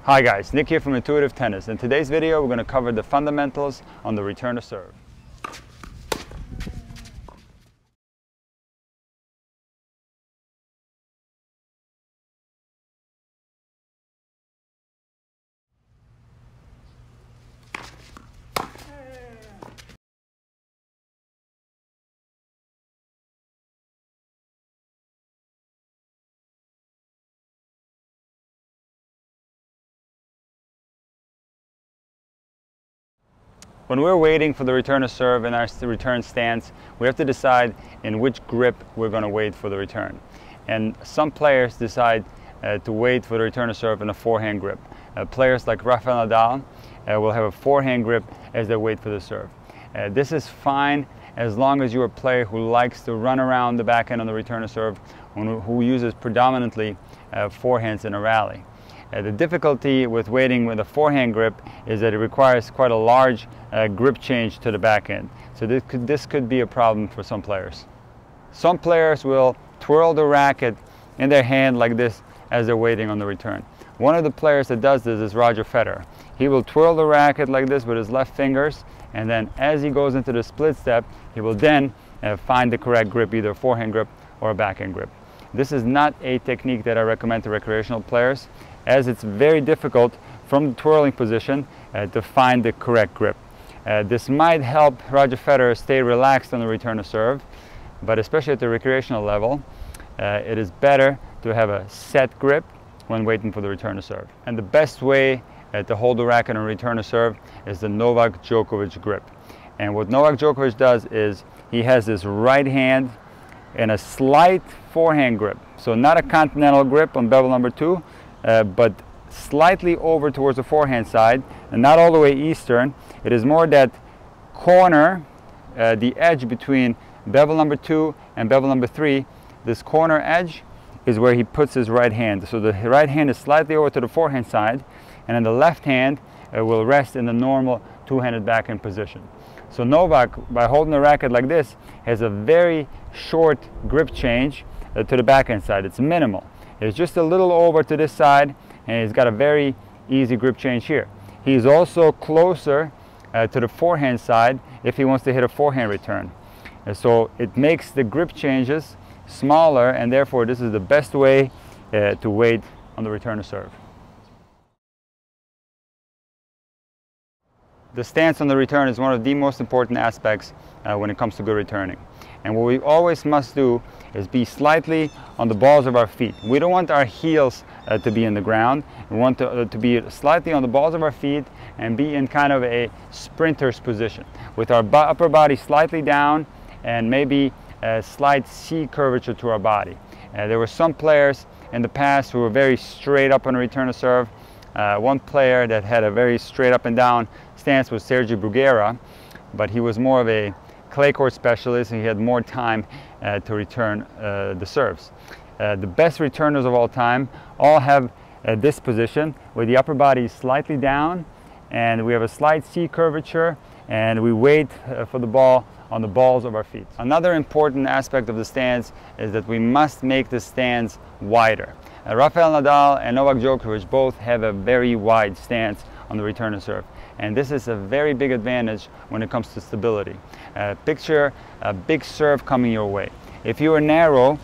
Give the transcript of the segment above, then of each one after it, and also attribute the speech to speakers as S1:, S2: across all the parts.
S1: Hi guys, Nick here from Intuitive Tennis. In today's video we're going to cover the fundamentals on the return to serve. When we're waiting for the return to serve in our return stance, we have to decide in which grip we're going to wait for the return. And some players decide to wait for the return to serve in a forehand grip. Players like Rafael Nadal will have a forehand grip as they wait for the serve. This is fine as long as you're a player who likes to run around the backhand on the return to serve, who uses predominantly forehands in a rally. The difficulty with waiting with a forehand grip is that it requires quite a large grip change to the backhand. So this could be a problem for some players. Some players will twirl the racket in their hand like this as they're waiting on the return. One of the players that does this is Roger Federer. He will twirl the racket like this with his left fingers, and then as he goes into the split step, he will then find the correct grip, either a forehand grip or a backhand grip. This is not a technique that I recommend to recreational players, as it's very difficult from the twirling position to find the correct grip. This might help Roger Federer stay relaxed on the return to serve, but especially at the recreational level, it is better to have a set grip when waiting for the return to serve. And the best way to hold the racket on return to serve is the Novak Djokovic grip. And what Novak Djokovic does is he has this right hand and a slight forehand grip. So not a continental grip on bevel number 2, but slightly over towards the forehand side, and not all the way eastern. It is more that corner, the edge between bevel number 2 and bevel number 3. This corner edge is where he puts his right hand. So the right hand is slightly over to the forehand side, and then the left hand will rest in the normal two-handed backhand position. So Novak, by holding the racket like this, has a very short grip change to the backhand side. It's minimal. It's just a little over to this side, and he's got a very easy grip change here. He's also closer to the forehand side if he wants to hit a forehand return. So it makes the grip changes smaller, and therefore this is the best way to wait on the return to serve. The stance on the return is one of the most important aspects when it comes to good returning. And what we always must do is be slightly on the balls of our feet. We don't want our heels to be in the ground. We want to be slightly on the balls of our feet and be in kind of a sprinter's position, with our upper body slightly down and maybe a slight C curvature to our body. There were some players in the past who were very straight up on a return to serve. One player that had a very straight up and down stance was Sergio Bruguera, but he was more of a clay court specialist, and he had more time to return the serves. The best returners of all time all have this position where the upper body is slightly down and we have a slight C curvature, and we wait for the ball on the balls of our feet. Another important aspect of the stance is that we must make the stance wider. Rafael Nadal and Novak Djokovic both have a very wide stance on the return to serve, and this is a very big advantage when it comes to stability. Picture a big serve coming your way. If you were narrow,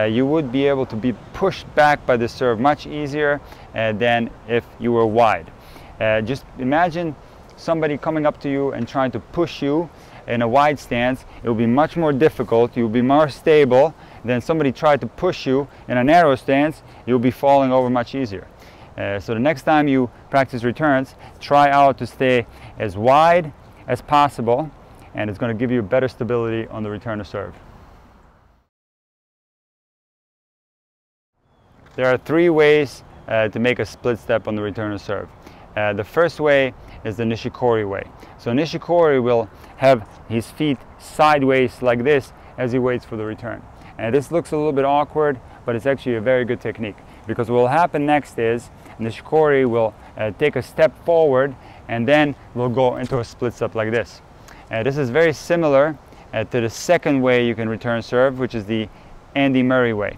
S1: you would be able to be pushed back by the serve much easier than if you were wide. Just imagine somebody coming up to you and trying to push you in a wide stance. It will be much more difficult. You'll be more stable than somebody tried to push you in a narrow stance. You'll be falling over much easier. So the next time you practice returns, try out to stay as wide as possible, and it's going to give you better stability on the return to serve. There are 3 ways to make a split step on the return to serve. The first way is the Nishikori way. So Nishikori will have his feet sideways like this as he waits for the return. And this looks a little bit awkward, but it's actually a very good technique, because what will happen next is Nishikori will take a step forward and then will go into a split step like this. This is very similar to the second way you can return serve, which is the Andy Murray way.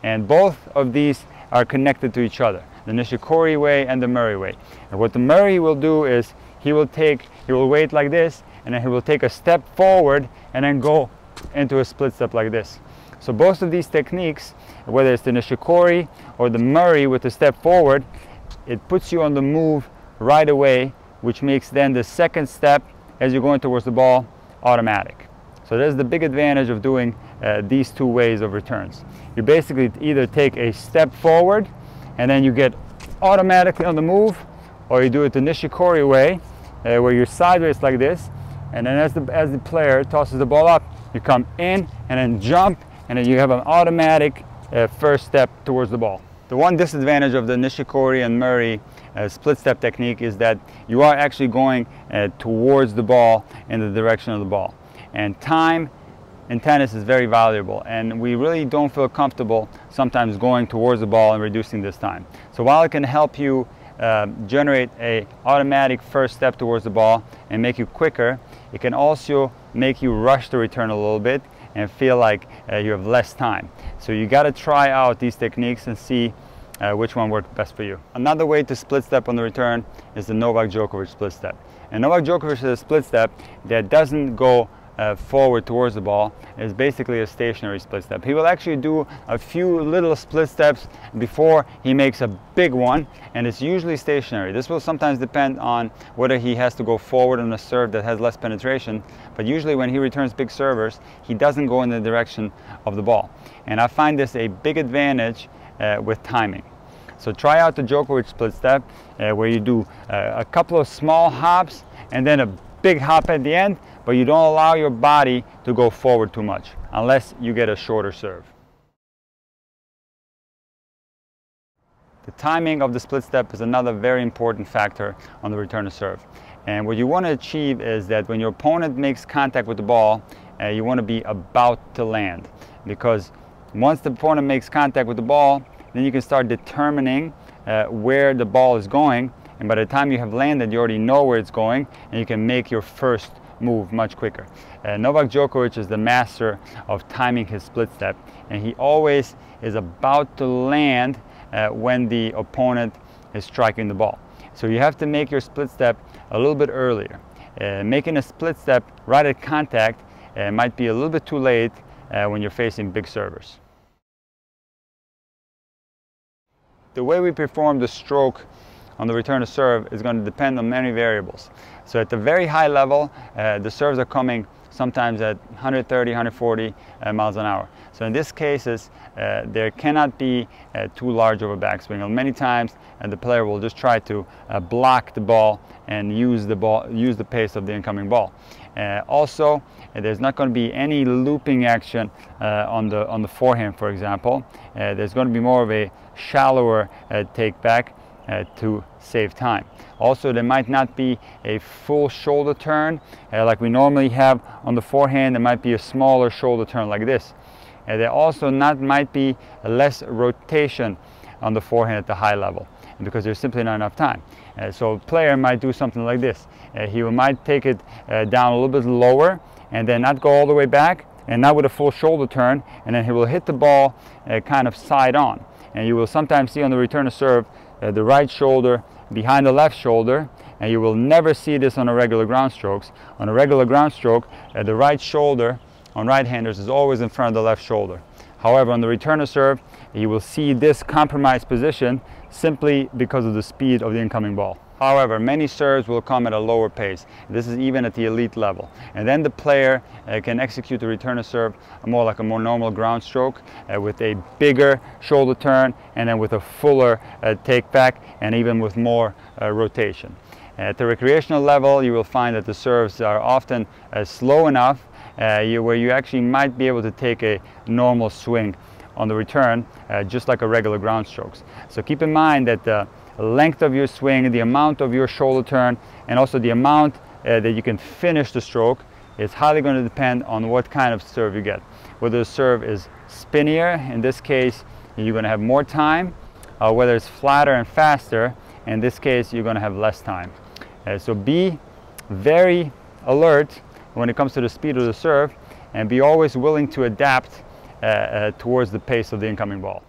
S1: And both of these are connected to each other. the Nishikori way and the Murray way. And what the Murray will do is he will wait like this, and then he will take a step forward and then go into a split step like this. So both of these techniques, whether it's the Nishikori or the Murray with the step forward, it puts you on the move right away, which makes then the second step as you're going towards the ball automatic. So that's the big advantage of doing these two ways of returns. You basically either take a step forward and then you get automatically on the move, or you do it the Nishikori way, where you're sideways like this, and then as the player tosses the ball up, you come in and then jump, and then you have an automatic first step towards the ball. The one disadvantage of the Nishikori and Murray split step technique is that you are actually going towards the ball in the direction of the ball. And time in tennis is very valuable, and we really don't feel comfortable sometimes going towards the ball and reducing this time. So while it can help you generate an automatic first step towards the ball and make you quicker, it can also make you rush the return a little bit and feel like you have less time. So you got to try out these techniques and see which one works best for you. Another way to split step on the return is the Novak Djokovic split step. And Novak Djokovic is a split step that doesn't go forward towards the ball. Is basically a stationary split step. He will actually do a few little split steps before he makes a big one, and it's usually stationary. This will sometimes depend on whether he has to go forward on a serve that has less penetration, but usually when he returns big servers, he doesn't go in the direction of the ball. And I find this a big advantage with timing. So try out the Djokovic split step where you do a couple of small hops and then a big hop at the end, but you don't allow your body to go forward too much unless you get a shorter serve. The timing of the split step is another very important factor on the return to serve. And what you want to achieve is that when your opponent makes contact with the ball, you want to be about to land. Because once the opponent makes contact with the ball, then you can start determining where the ball is going. And by the time you have landed, you already know where it's going, and you can make your first move much quicker. Novak Djokovic is the master of timing his split step, and he always is about to land when the opponent is striking the ball. So you have to make your split step a little bit earlier. Making a split step right at contact might be a little bit too late when you're facing big servers. The way we perform the stroke on the return to serve is going to depend on many variables. So at the very high level, the serves are coming sometimes at 130, 140 miles an hour. So in these cases, there cannot be too large of a backswing. And many times, the player will just try to block the ball and use the pace of the incoming ball. Also, there's not going to be any looping action on the forehand, for example. There's going to be more of a shallower take back to save time. Also, there might not be a full shoulder turn like we normally have on the forehand. There might be a smaller shoulder turn like this. There also might be less rotation on the forehand at the high level, because there's simply not enough time. So a player might do something like this. He might take it down a little bit lower and then not go all the way back, and not with a full shoulder turn, and then he will hit the ball kind of side on. And you will sometimes see on the return to serve the right shoulder behind the left shoulder, and you will never see this on a regular ground strokes. On a regular ground stroke, the right shoulder on right-handers is always in front of the left shoulder. However, on the return to serve, you will see this compromised position simply because of the speed of the incoming ball. However, many serves will come at a lower pace. This is even at the elite level. And then the player can execute the return to serve more like a more normal ground stroke with a bigger shoulder turn, and then with a fuller take back, and even with more rotation. At the recreational level, you will find that the serves are often slow enough where you actually might be able to take a normal swing on the return, just like a regular ground strokes. So keep in mind that the length of your swing, the amount of your shoulder turn, and also the amount that you can finish the stroke is highly going to depend on what kind of serve you get. Whether the serve is spinnier, in this case you're going to have more time, whether it's flatter and faster, in this case you're going to have less time. So be very alert when it comes to the speed of the serve, and be always willing to adapt towards the pace of the incoming ball.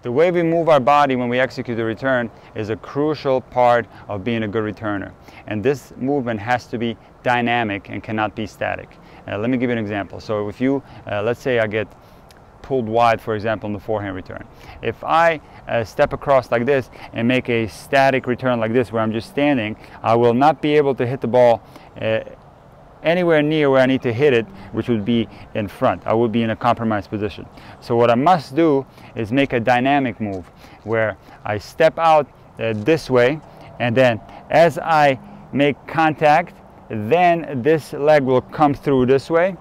S1: The way we move our body when we execute the return is a crucial part of being a good returner. And this movement has to be dynamic and cannot be static. Let me give you an example. So if you, let's say I get pulled wide, for example, in the forehand return. If I step across like this and make a static return like this, where I'm just standing, I will not be able to hit the ball anywhere near where I need to hit it, which would be in front. I would be in a compromised position. So what I must do is make a dynamic move where I step out this way, and then as I make contact, then this leg will come through this way,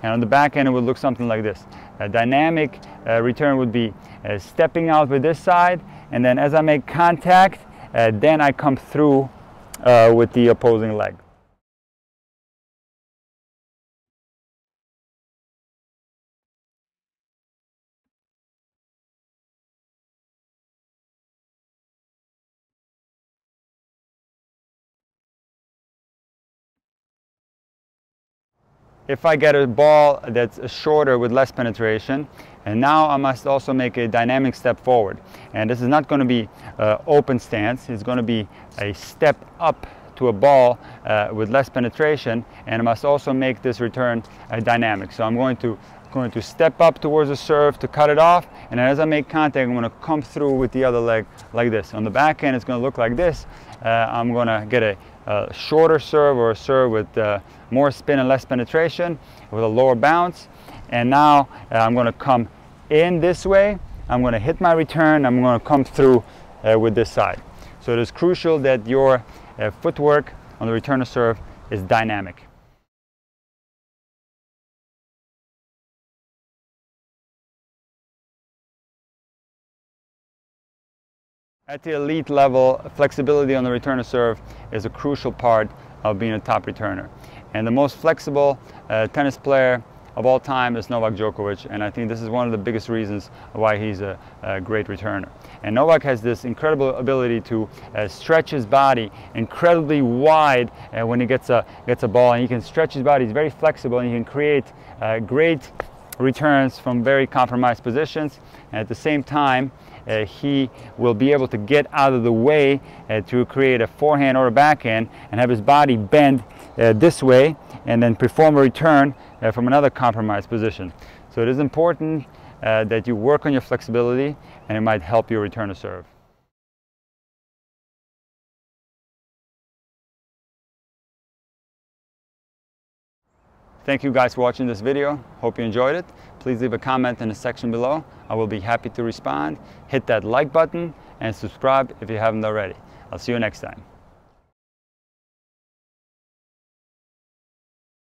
S1: and on the back end it would look something like this. A dynamic return would be stepping out with this side, and then as I make contact, then I come through with the opposing leg. If I get a ball that's shorter with less penetration, and now I must also make a dynamic step forward. And this is not going to be open stance, it's going to be a step up to a ball with less penetration, and I must also make this return dynamic. So I'm going to step up towards the serve to cut it off, and as I make contact, I'm going to come through with the other leg like this. On the back end, it's going to look like this. I'm going to get a shorter serve, or a serve with more spin and less penetration with a lower bounce. And now I'm going to come in this way, I'm going to hit my return, I'm going to come through with this side. So it is crucial that your footwork on the return of serve is dynamic. At the elite level, flexibility on the return of serve is a crucial part of being a top returner. And the most flexible tennis player of all time is Novak Djokovic, and I think this is one of the biggest reasons why he's a great returner. And Novak has this incredible ability to stretch his body incredibly wide when he gets a ball, and he can stretch his body. He's very flexible, and he can create great returns from very compromised positions, and at the same time he will be able to get out of the way to create a forehand or a backhand and have his body bend this way and then perform a return from another compromised position. So it is important that you work on your flexibility, and it might help you return a serve. Thank you guys for watching this video. Hope you enjoyed it. Please leave a comment in the section below. I will be happy to respond. Hit that like button and subscribe if you haven't already. I'll see you next time.